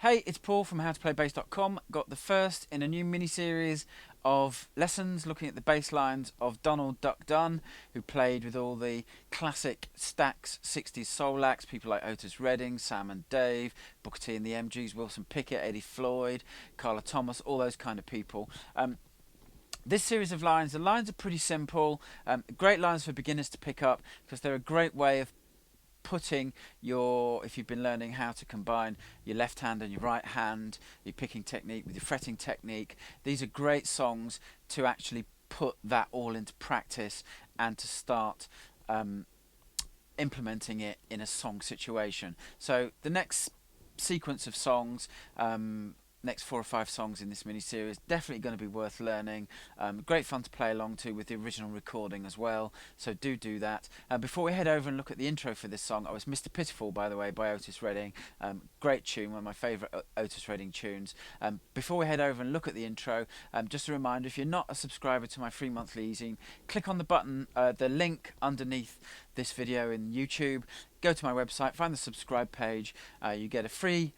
Hey, it's Paul from howtoplaybassdotcom. Got the first in a new mini-series of lessons looking at the bass lines of Duck Dunn, who played with all the classic Stax 60s soul acts, people like Otis Redding, Sam and Dave, Booker T and the MGs, Wilson Pickett, Eddie Floyd, Carla Thomas, all those kind of people. This series of lines, the lines are pretty simple, great lines for beginners to pick up because they're a great way of putting if you've been learning how to combine your left hand and your right hand, your picking technique with your fretting technique. These are great songs to actually put that all into practice and to start implementing it in a song situation. So the next sequence of songs, next 4 or 5 songs in this mini-series, definitely going to be worth learning. Great fun to play along to with the original recording as well, so do that. Before we head over and look at the intro for this song, I was Mr Pitiful, by the way, by Otis Redding. Great tune, one of my favourite Otis Redding tunes. Before we head over and look at the intro, just a reminder, if you're not a subscriber to my free monthly e-zine, click on the button, the link underneath this video in YouTube, go to my website, find the subscribe page, you get a free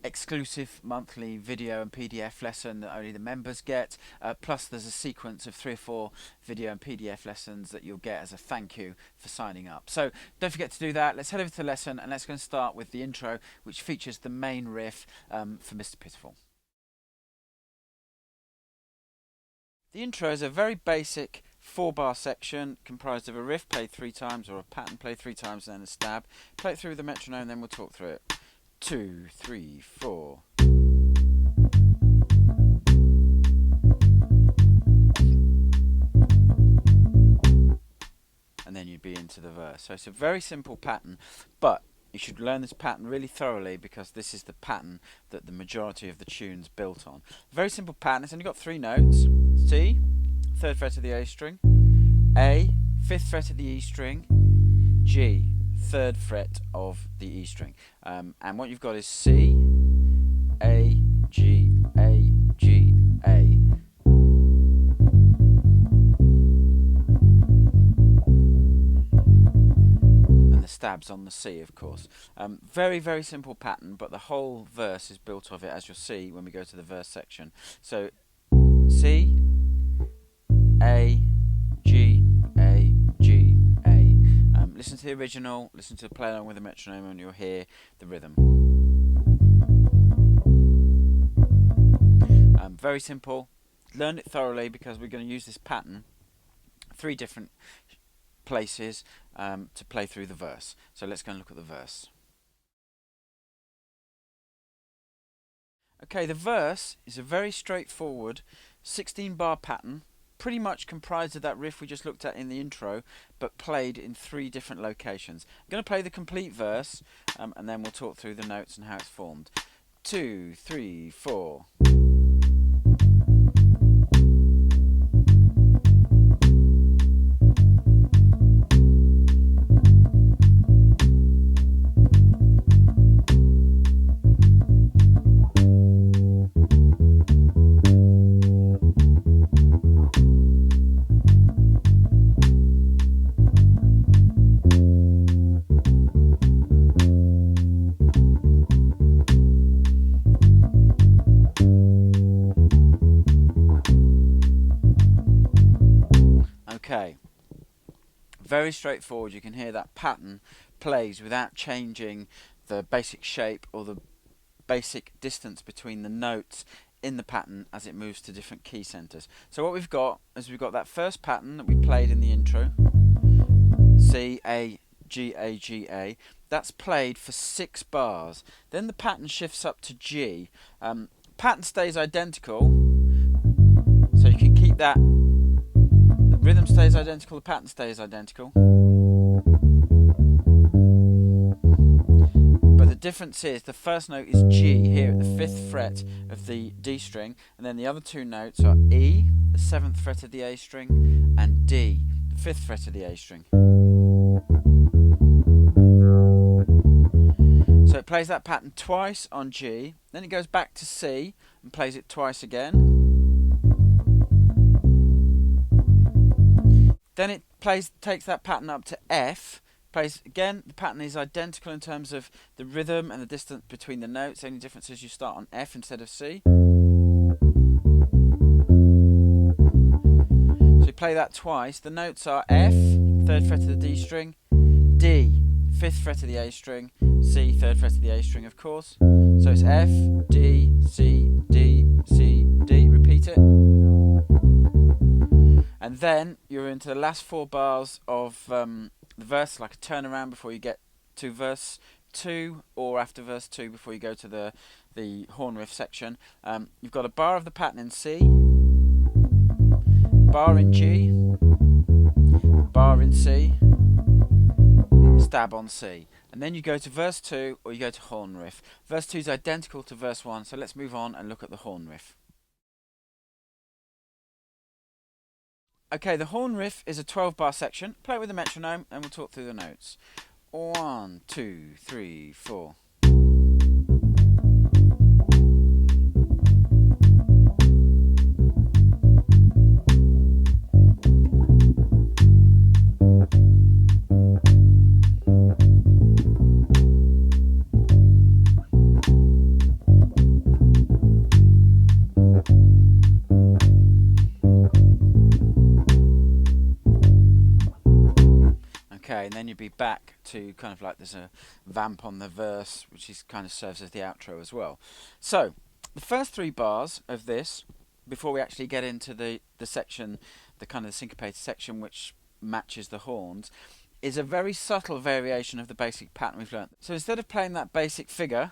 exclusive monthly video and PDF lesson that only the members get, plus there's a sequence of 3 or 4 video and PDF lessons that you'll get as a thank you for signing up. So don't forget to do that. Let's head over to the lesson and let's go and start with the intro, which features the main riff for Mr Pitiful. The intro is a very basic 4-bar section comprised of a riff played 3 times or a pattern played 3 times and then a stab. Play it through with the metronome, then we'll talk through it. 2, 3, 4. And then you'd be into the verse. So it's a very simple pattern, but you should learn this pattern really thoroughly because this is the pattern that the majority of the tune's built on. Very simple pattern. It's only got 3 notes. C, 3rd fret of the A string, A, 5th fret of the E string, G, 3rd fret of the E string, and what you've got is C, A, G, A, G, A. And the stab's on the C, of course. Very simple pattern, but the whole verse is built of it, as you'll see when we go to the verse section. So C, A, G, A, G, A. Listen to the original, listen to the play along with the metronome, and you'll hear the rhythm. Very simple. Learn it thoroughly because we're going to use this pattern 3 different places to play through the verse. So let's go and look at the verse. Okay, the verse is a very straightforward 16-bar pattern, pretty much comprised of that riff we just looked at in the intro, but played in 3 different locations. I'm going to play the complete verse, and then we'll talk through the notes and how it's formed. 2, 3, 4. Okay, very straightforward. You can hear that pattern plays without changing the basic shape or the basic distance between the notes in the pattern as it moves to different key centers. So what we've got is that first pattern that we played in the intro, C, A, G, A, G, A. That's played for 6 bars. Then the pattern shifts up to G. Pattern stays identical, so you can keep that. Rhythm stays identical, the pattern stays identical. But the difference is the first note is G here at the 5th fret of the D string, and then the other 2 notes are E, the 7th fret of the A string, and D, the 5th fret of the A string. So it plays that pattern twice on G, then it goes back to C and plays it twice again. Then it takes that pattern up to F, Plays again. The pattern is identical in terms of the rhythm and the distance between the notes. The only difference is you start on F instead of C. So you play that twice. The notes are F, 3rd fret of the D string, D, 5th fret of the A string, C, 3rd fret of the A string, of course. So it's F, D, C, D, C, D. Repeat it. And then you're into the last 4 bars of the verse, like a turnaround before you get to verse 2, or after verse 2 before you go to the horn riff section. You've got a bar of the pattern in C, bar in G, bar in C, stab on C. And then you go to verse 2 or you go to horn riff. Verse 2 is identical to verse 1, so let's move on and look at the horn riff. Okay, the horn riff is a 12-bar section. Play it with a metronome and we'll talk through the notes. 1, 2, 3, 4. Okay, and then you'd be back to kind of like there's a vamp on the verse, which is kind of serves as the outro as well. So the first 3 bars of this, before we actually get into the section, the kind of syncopated section which matches the horns, is a very subtle variation of the basic pattern we've learnt. So instead of playing that basic figure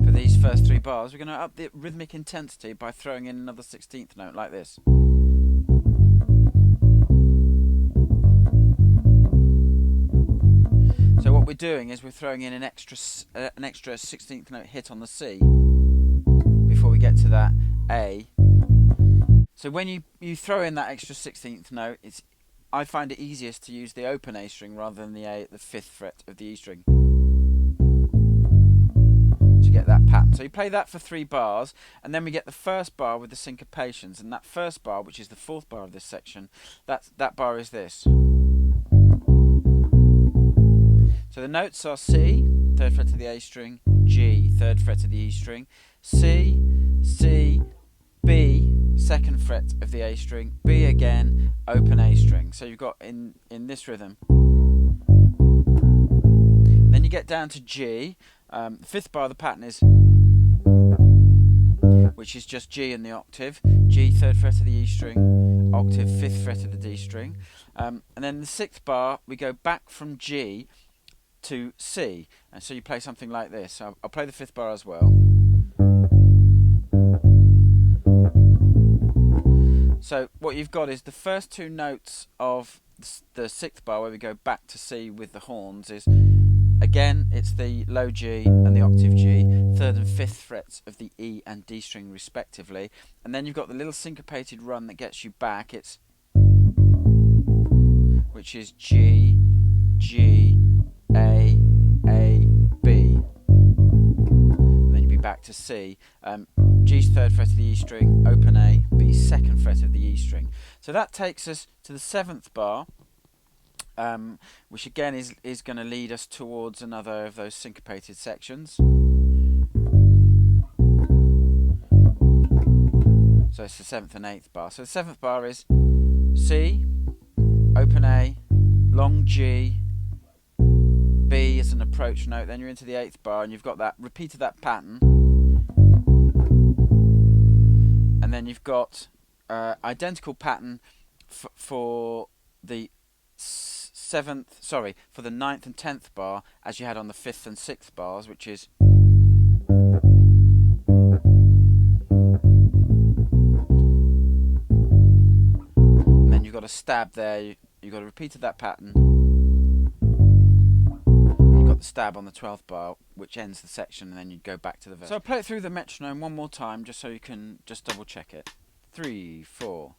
for these first 3 bars, we're going to up the rhythmic intensity by throwing in another 16th note like this. So what we're doing is we're throwing in an extra 16th note hit on the C before we get to that A. So when you throw in that extra 16th note, I find it easiest to use the open A string rather than the A at the 5th fret of the E string to get that pattern. So you play that for 3 bars, and then we get the first bar with the syncopations, and that first bar, which is the 4th bar of this section, that bar is this. So the notes are C, 3rd fret of the A string, G, 3rd fret of the E string, C, C, B, 2nd fret of the A string, B again, open A string. So you've got in this rhythm. Then you get down to G. The 5th bar of the pattern is, which is just G in the octave, G, 3rd fret of the E string, octave, 5th fret of the D string. And then the 6th bar, we go back from G to C, and so you play something like this. I'll play the 5th bar as well. So what you've got is the first 2 notes of the 6th bar, where we go back to C with the horns, is again it's the low G and the octave G, 3rd and 5th frets of the E and D string respectively, and then you've got the little syncopated run that gets you back, which is G, G, A, B, and then you'd be back to C. G's 3rd fret of the E string, open A, B's 2nd fret of the E string. So that takes us to the 7th bar, which again is going to lead us towards another of those syncopated sections. So it's the 7th and 8th bar. So the 7th bar is C, open A, long G, B as an approach note, then you're into the 8th bar and you've got that repeat of that pattern, and then you've got identical pattern for the 9th and 10th bar as you had on the 5th and 6th bars, which is and then you've got a stab there, you've got a repeat of that pattern. The stab on the 12th bar, which ends the section, and then you'd go back to the verse. So I'll play it through the metronome one more time just so you can just double check it. 3, 4.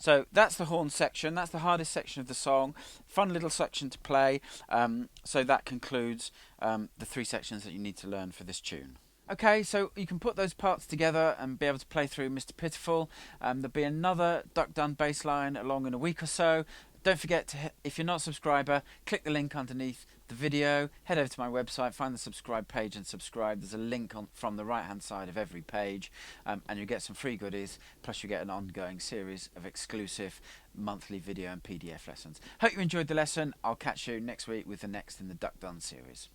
So that's the horn section. That's the hardest section of the song. Fun little section to play. So that concludes the 3 sections that you need to learn for this tune. Okay, so you can put those parts together and be able to play through Mr Pitiful. There'll be another Duck Dunn bass line along in a week or so. Don't forget to, if you're not a subscriber, click the link underneath the video, head over to my website, find the subscribe page and subscribe. There's a link from the right hand side of every page, and you'll get some free goodies, plus you get an ongoing series of exclusive monthly video and PDF lessons. Hope you enjoyed the lesson. I'll catch you next week with the next in the Duck Dunn series.